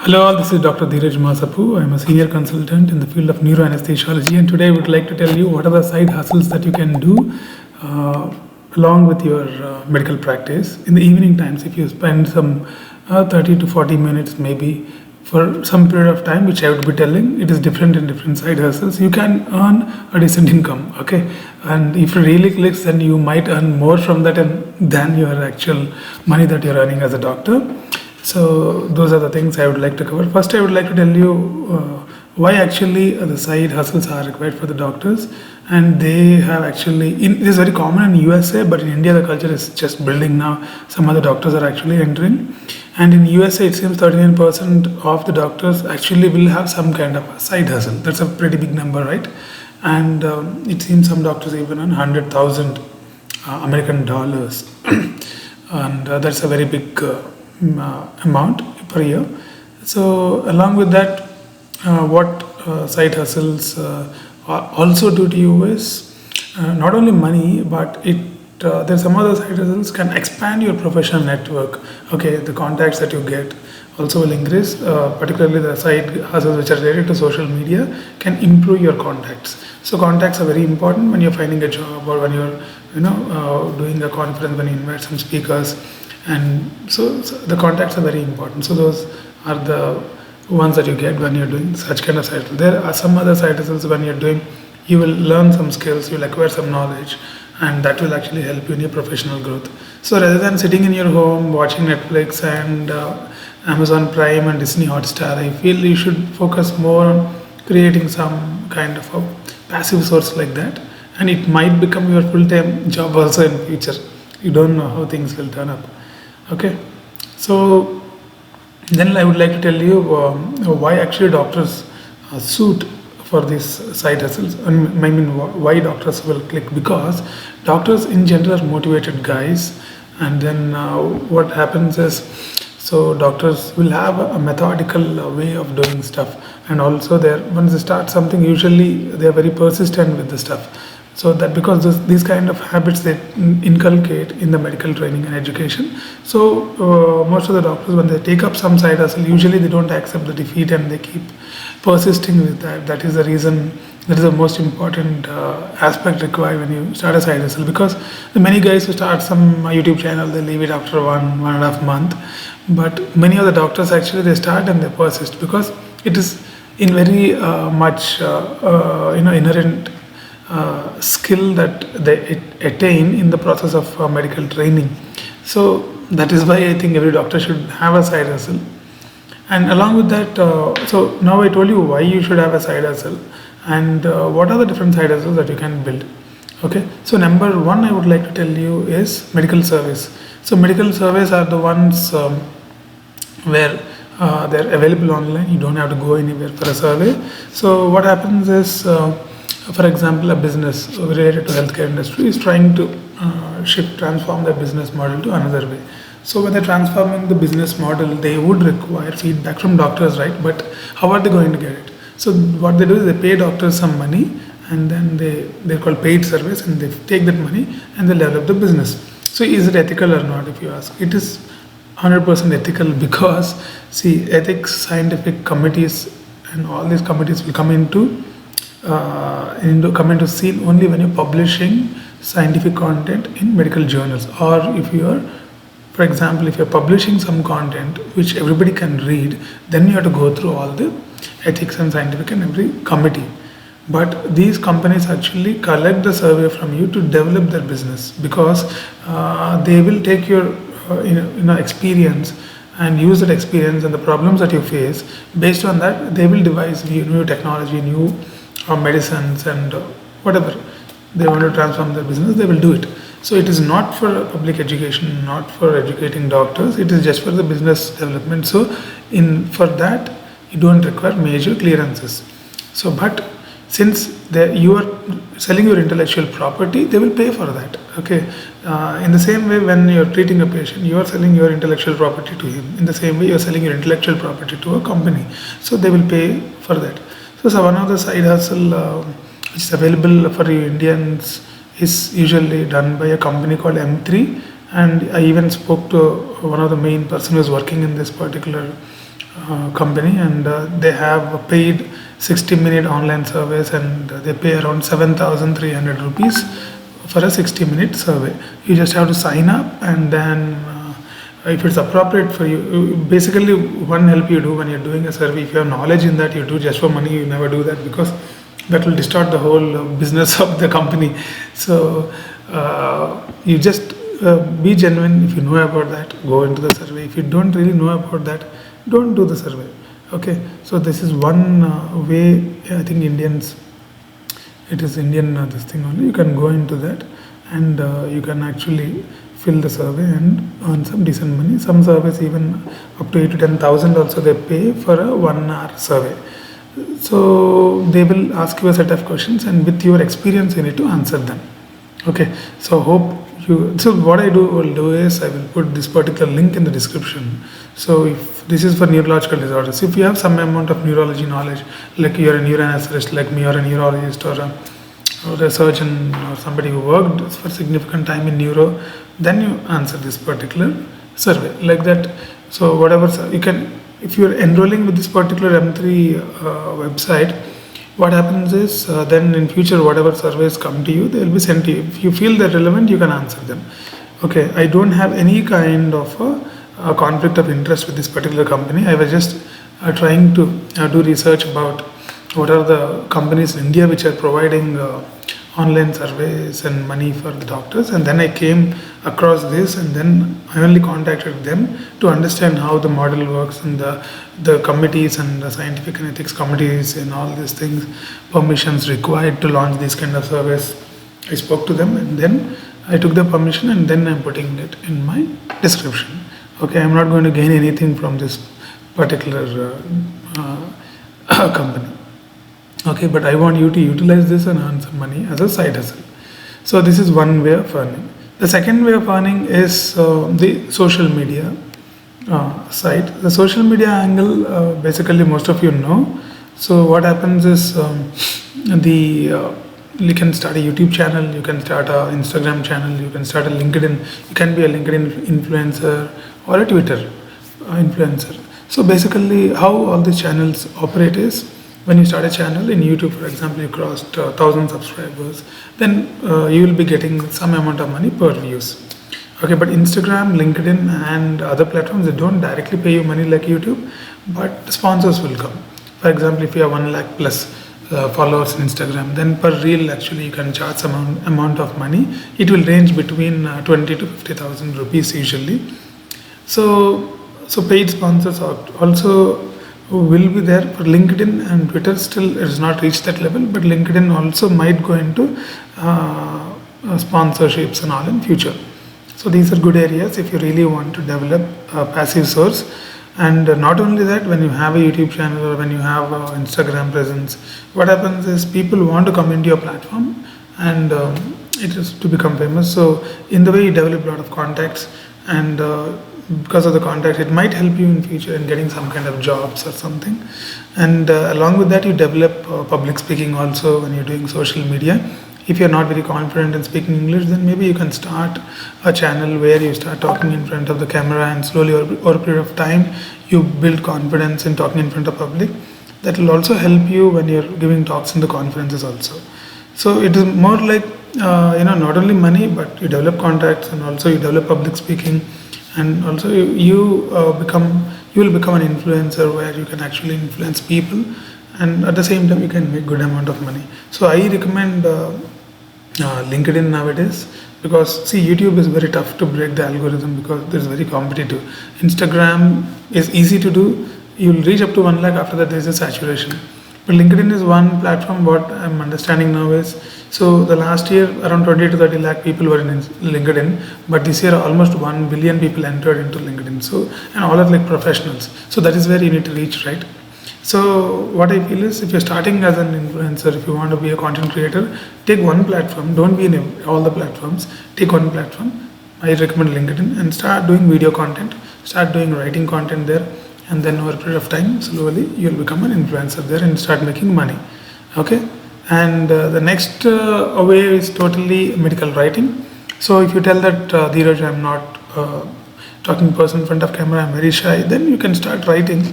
Hello, all. This is Dr. Dheeraj Masapu. I'm a senior consultant in the field of neuroanesthesiology, and today I would like to tell you what are the side hustles that you can do along with your medical practice. In the evening times, if you spend some 30 to 40 minutes maybe for some period of time, which I would be telling, it is different in different side hustles. You can earn a decent income, okay? And if it really clicks, then you might earn more from that than your actual money that you're earning as a doctor. So those are the things I would like to cover. First, I would like to tell you why actually the side hustles are required for the doctors, and they have actually. It is very common in USA, but in India the culture is just building now. Some other doctors are actually entering, and in USA it seems 39% of the doctors actually will have some kind of a side hustle. That's a pretty big number, right? And it seems some doctors even earn 100,000 American dollars, and that's a very big amount per year. So along with that, what side hustles also do to you is not only money, but there's some other side hustles can expand your professional network. Okay, the contacts that you get also will increase. Particularly the side hustles which are related to social media can improve your contacts. So contacts are very important when you're finding a job or when you're doing a conference, when you invite some speakers. And so the contacts are very important. So those are the ones that you get when you're doing such kind of side. There are some other side hustles when you're doing, you will learn some skills, you'll acquire some knowledge, and that will actually help you in your professional growth. So rather than sitting in your home watching Netflix and Amazon Prime and Disney Hotstar, I feel you should focus more on creating some kind of a passive source like that, and it might become your full-time job also in future. You don't know how things will turn up. Okay, so then I would like to tell you why actually doctors suit for these side hustles. I mean, why doctors will click, because doctors in general are motivated guys, and then what happens is, so doctors will have a methodical way of doing stuff, and also once they start something, usually they are very persistent with the stuff. So that because these kind of habits they inculcate in the medical training and education. So most of the doctors, when they take up some side hustle, usually they don't accept the defeat and they keep persisting with that. That is the reason. That is the most important aspect required when you start a side hustle. Because the many guys who start some YouTube channel, they leave it after one and a half month. But many of the doctors actually they start and they persist because it is in very much inherent skill that they attain in the process of medical training. So that is why I think every doctor should have a side hustle. And along with that, so now I told you why you should have a side hustle and what are the different side hustles that you can build. Okay, so number one I would like to tell you is medical service. So medical service are the ones where they're available online. You don't have to go anywhere for a survey. So what happens is, for example, a business related to healthcare industry is trying to transform their business model to another way. So when they're transforming the business model, they would require feedback from doctors, right? But how are they going to get it? So what they do is they pay doctors some money, and then they're called paid service, and they take that money and they develop the business. So is it ethical or not? If you ask, it is 100% ethical, because see, ethics, scientific committees, and all these committees will come into scene only when you're publishing scientific content in medical journals, or if you are, for example, if you're publishing some content which everybody can read, then you have to go through all the ethics and scientific and every committee. But these companies actually collect the survey from you to develop their business, because they will take your experience and use that experience and the problems that you face. Based on that, they will devise new technology, new medicines, and whatever they want to transform their business, they will do it. So it is not for public education, not for educating doctors, it is just for the business development. So for that you don't require major clearances. So but since you are selling your intellectual property, they will pay for that. Okay, in the same way, when you're treating a patient, you are selling your intellectual property to him. In the same way, you're selling your intellectual property to a company, so they will pay for that. So one of the side hustle which is available for you Indians is usually done by a company called M3, and I even spoke to one of the main person who is working in this particular company, and they have a paid 60-minute online surveys, and they pay around 7,300 rupees for a 60-minute survey. You just have to sign up, and then if it's appropriate for you, basically one help you do when you're doing a survey, if you have knowledge in that, you do just for money, you never do that, because that will distort the whole business of the company. So you just be genuine. If you know about that, go into the survey. If you don't really know about that, don't do the survey. Okay, so this is one way. I think Indians, it is Indian this thing only. You can go into that, and you can actually fill the survey and earn some decent money. Some surveys even up to 8 to 10,000 also they pay for a 1 hour survey. So they will ask you a set of questions, and with your experience you need to answer them. Okay, so hope you. So what I will do is I will put this particular link in the description. So if this is for neurological disorders, if you have some amount of neurology knowledge, like you're a neuroanaesthetist like me, or a neurologist, or a surgeon, or somebody who worked for significant time in neuro, then you answer this particular survey like that. So whatever you can, if you're enrolling with this particular M3 website, what happens is then in future whatever surveys come to you, they will be sent to you. If you feel they're relevant, you can answer them. Okay, I don't have any kind of a conflict of interest with this particular company. I was just trying to do research about what are the companies in India which are providing online surveys and money for the doctors, and then I came across this, and then I only contacted them to understand how the model works, and the committees and the scientific and ethics committees and all these things, permissions required to launch these kind of surveys. I spoke to them, and then I took the permission, and then I'm putting it in my description. Okay, I'm not going to gain anything from this particular company. Okay, but I want you to utilize this and earn some money as a side hustle. So this is one way of earning. The second way of earning is the social media side. The social media angle, basically most of you know. So what happens is you can start a YouTube channel, you can start an Instagram channel, you can start a LinkedIn. You can be a LinkedIn influencer or a Twitter influencer. So basically how all these channels operate is, when you start a channel in YouTube, for example, you crossed 1,000 subscribers, then you will be getting some amount of money per views. Okay, but Instagram, LinkedIn, and other platforms, they don't directly pay you money like YouTube, but sponsors will come. For example, if you have 1 lakh plus followers in Instagram, then per reel actually you can charge some amount of money. It will range between 20 to 50,000 rupees usually. So paid sponsors also will be there for LinkedIn and Twitter. Still it has not reached that level, but LinkedIn also might go into sponsorships and all in future. So these are good areas if you really want to develop a passive source. And not only that, when you have a YouTube channel or when you have an Instagram presence, what happens is people want to come into your platform, and it is to become famous. So in the way you develop a lot of contacts, and because of the contacts, it might help you in future in getting some kind of jobs or something. And along with that, you develop public speaking also when you're doing social media. If you're not very confident in speaking English, then maybe you can start a channel where you start talking in front of the camera, and slowly over a period of time you build confidence in talking in front of public. That will also help you when you're giving talks in the conferences also. So it is more like not only money, but you develop contacts, and also you develop public speaking, and also you will become an influencer where you can actually influence people, and at the same time you can make good amount of money. So I recommend LinkedIn nowadays, because see, YouTube is very tough to break the algorithm because it's very competitive. Instagram is easy to do. You'll reach up to 1 lakh. After that, there is a saturation. But LinkedIn is one platform. What I'm understanding now is, so the last year around 20 to 30 lakh people were in LinkedIn, but this year almost 1 billion people entered into LinkedIn. So, and all are like professionals. So that is where you need to reach, right? So what I feel is, if you're starting as an influencer, if you want to be a content creator, take one platform. Don't be in all the platforms. Take one platform. I recommend LinkedIn, and start doing video content. Start doing writing content there, and then over a period of time, slowly you'll become an influencer there and start making money. Okay. And the next way is totally medical writing. So if you tell that Dheeraj, I'm not talking person in front of camera, I'm very shy, then you can start writing.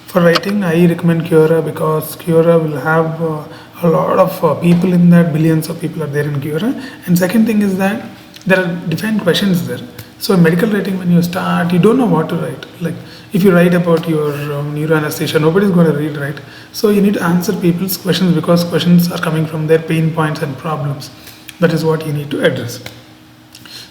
For writing, I recommend Quora, because Quora will have a lot of people in that, billions of people are there in Quora. And second thing is that there are defined questions there. So in medical writing, when you start, you don't know what to write. Like if you write about your neuroanesthesia, nobody's going to read, right? So you need to answer people's questions, because questions are coming from their pain points and problems. That is what you need to address.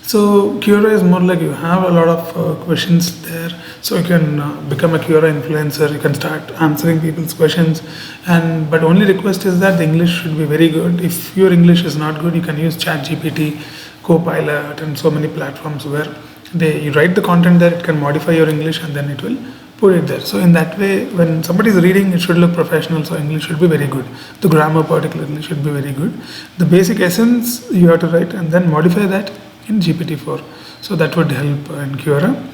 So Quora is more like you have a lot of questions there, so you can become a Quora influencer. You can start answering people's questions, and but only request is that the English should be very good. If your English is not good, you can use ChatGPT, Copilot, and so many platforms where you write the content there. It can modify your English and then it will put it there. So in that way, when somebody is reading, it should look professional. So English should be very good. The grammar particularly should be very good. The basic essence you have to write and then modify that in GPT-4. So that would help in Quora.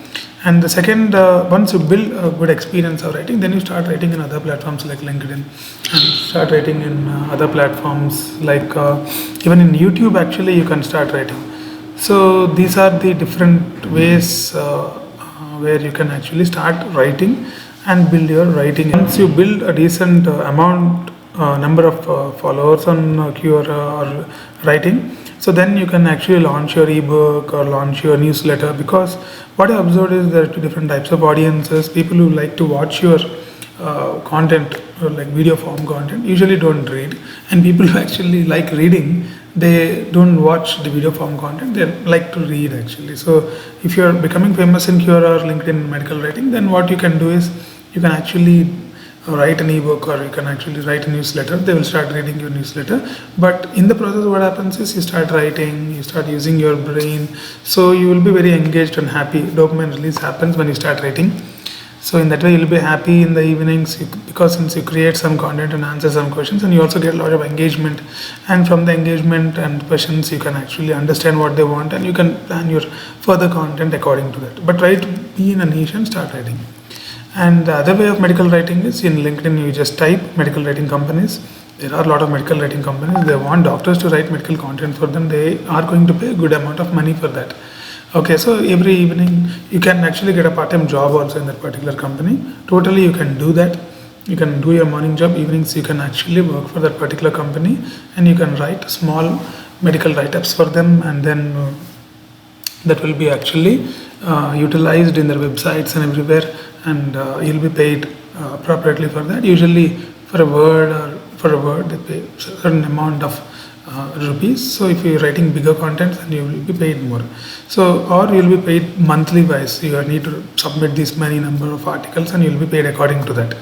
And the second, once you build a good experience of writing, then you start writing in other platforms like LinkedIn, and start writing in other platforms like even in YouTube. Actually, you can start writing. So these are the different ways where you can actually start writing and build your writing. Once you build a decent number of followers on Quora or writing, so then you can actually launch your ebook or launch your newsletter. Because what I observed is there are two different types of audiences. People who like to watch your content, or like video form content, usually don't read, and people who actually like reading, they don't watch the video form content, they like to read actually. So if you're becoming famous in Quora or LinkedIn medical writing, then what you can do is you can actually write an ebook, or you can actually write a newsletter. They will start reading your newsletter, but in the process what happens is you start writing, you start using your brain, so you will be very engaged and happy. Dopamine release happens when you start writing. So in that way you'll be happy in the evenings, because since you create some content and answer some questions, and you also get a lot of engagement, and from the engagement and questions you can actually understand what they want, and you can plan your further content according to that. But try to be in a niche and start writing. And the other way of medical writing is in LinkedIn, you just type medical writing companies. There are a lot of medical writing companies. They want doctors to write medical content for them. They are going to pay a good amount of money for that. Okay, so every evening you can actually get a part-time job also in that particular company. Totally you can do that. You can do your morning job, evenings you can actually work for that particular company, and you can write small medical write-ups for them, and then that will be actually utilized in their websites and everywhere, and you'll be paid appropriately for that. Usually for a word they pay a certain amount of rupees. So if you're writing bigger content, then you will be paid more. So, or you'll be paid monthly wise. You need to submit this many number of articles, and you'll be paid according to that.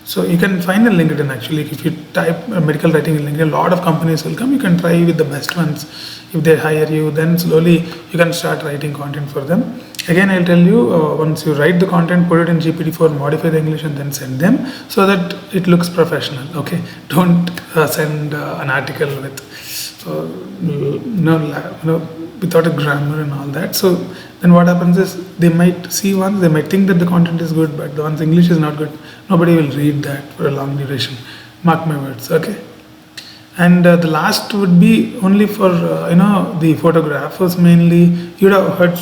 So you can find in LinkedIn actually. If you type medical writing in LinkedIn, a lot of companies will come. You can try with the best ones. If they hire you, then slowly you can start writing content for them. Again, I'll tell you, once you write the content, put it in GPT-4, modify the English, and then send them so that it looks professional. Okay, don't send an article with without a grammar and all that. So then what happens is they might see one, they might think that the content is good, but the one's English is not good. Nobody will read that for a long duration. Mark my words. Okay. And the last would be only for the photographers mainly. You'd have heard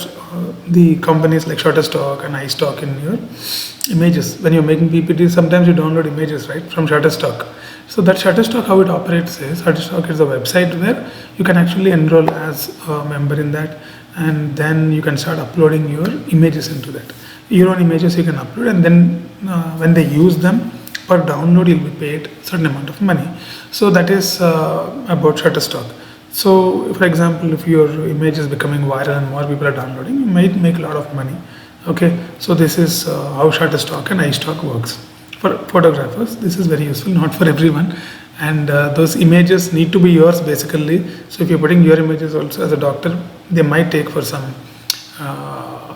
the companies like Shutterstock and iStock in your images. When you're making PPT, sometimes you download images, right, from Shutterstock. So that Shutterstock, how it operates is, Shutterstock is a website where you can actually enroll as a member in that, and then you can start uploading your images into that. Your own images you can upload, and then when they use them per download, you'll be paid a certain amount of money. So that is about Shutterstock. So for example, if your image is becoming viral and more people are downloading, you might make a lot of money. Okay, so this is how Shutterstock and iStock works. For photographers, this is very useful, not for everyone. And those images need to be yours basically. So if you're putting your images also as a doctor, they might take for some,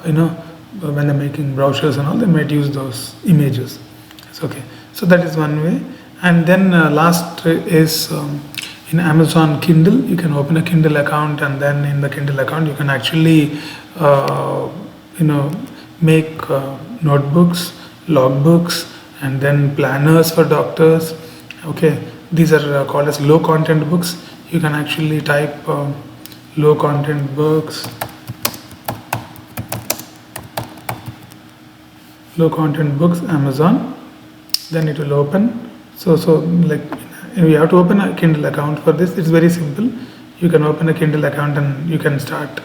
when they're making brochures and all, they might use those images. It's okay. So that is one way. And then last is in Amazon Kindle. You can open a Kindle account, and then in the Kindle account you can actually make notebooks, logbooks, and then planners for doctors. Okay, these are called as low content books. You can actually type low content books, low content books, Amazon. Then it will open. So like you have to open a Kindle account for this. It's very simple. You can open a Kindle account and you can start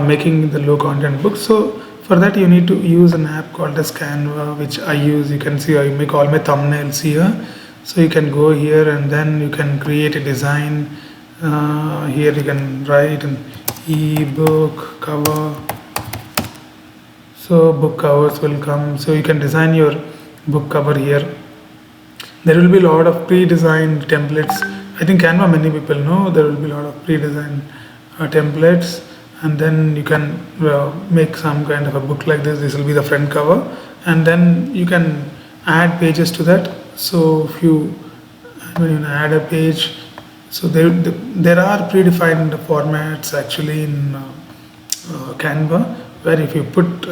making the low content books. So for that you need to use an app called as Canva, which I use. You can see I make all my thumbnails here. So you can go here and then you can create a design. Here you can write an e-book cover. So book covers will come. So you can design your book cover here. There will be a lot of pre-designed templates. I think Canva, many people know there will be a lot of pre-designed templates, and then you can make some kind of a book like this. This will be the front cover, and then you can add pages to that. So if you when you add a page, so there are predefined formats actually in Canva, where if you put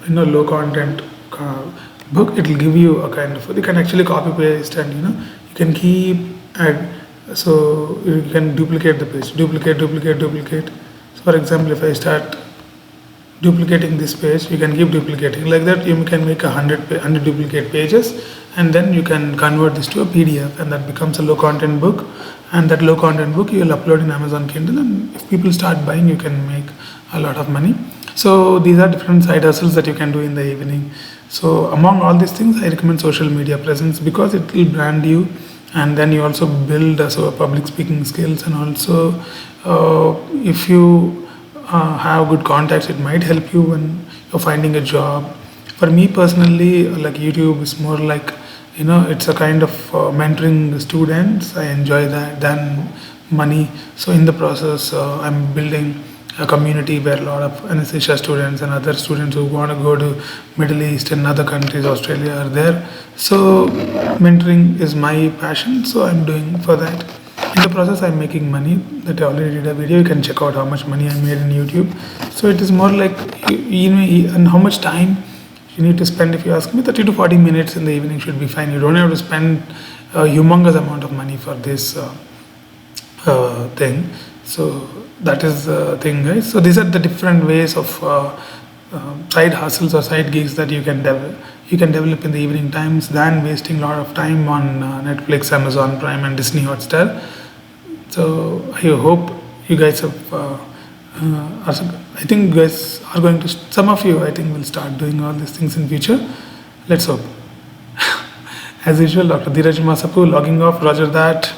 low content book, it will give you a kind of, you can actually copy paste, and you can keep add. So you can duplicate the page, duplicate. So for example, if I start duplicating this page, you can keep duplicating like that. You can make 100 duplicate pages, and then you can convert this to a PDF, and that becomes a low content book. And that low content book you will upload in Amazon Kindle, and if people start buying, you can make a lot of money. So these are different side hustles that you can do in the evening. So among all these things, I recommend social media presence, because it will brand you, and then you also build public speaking skills, and also if you have good contacts, it might help you when you're finding a job. For me personally, like YouTube is more like, it's a kind of mentoring students. I enjoy that than money. So in the process, I'm building a community where a lot of anesthesia students and other students who want to go to Middle East and other countries, Australia, are there. So mentoring is my passion, so I'm doing for that. In the process, I'm making money. That I already did a video. You can check out how much money I made in YouTube. So it is more like, and how much time you need to spend. If you ask me, 30 to 40 minutes in the evening should be fine. You don't have to spend a humongous amount of money for this thing. So that is the thing, guys. So these are the different ways of side hustles or side gigs that you can develop in the evening times, than wasting a lot of time on Netflix, Amazon Prime, and Disney Hotstar. So I hope you guys have. I think you guys are going to. Some of you, I think, will start doing all these things in future. Let's hope. As usual, Dr. Dheeraj Masapu logging off. Roger that.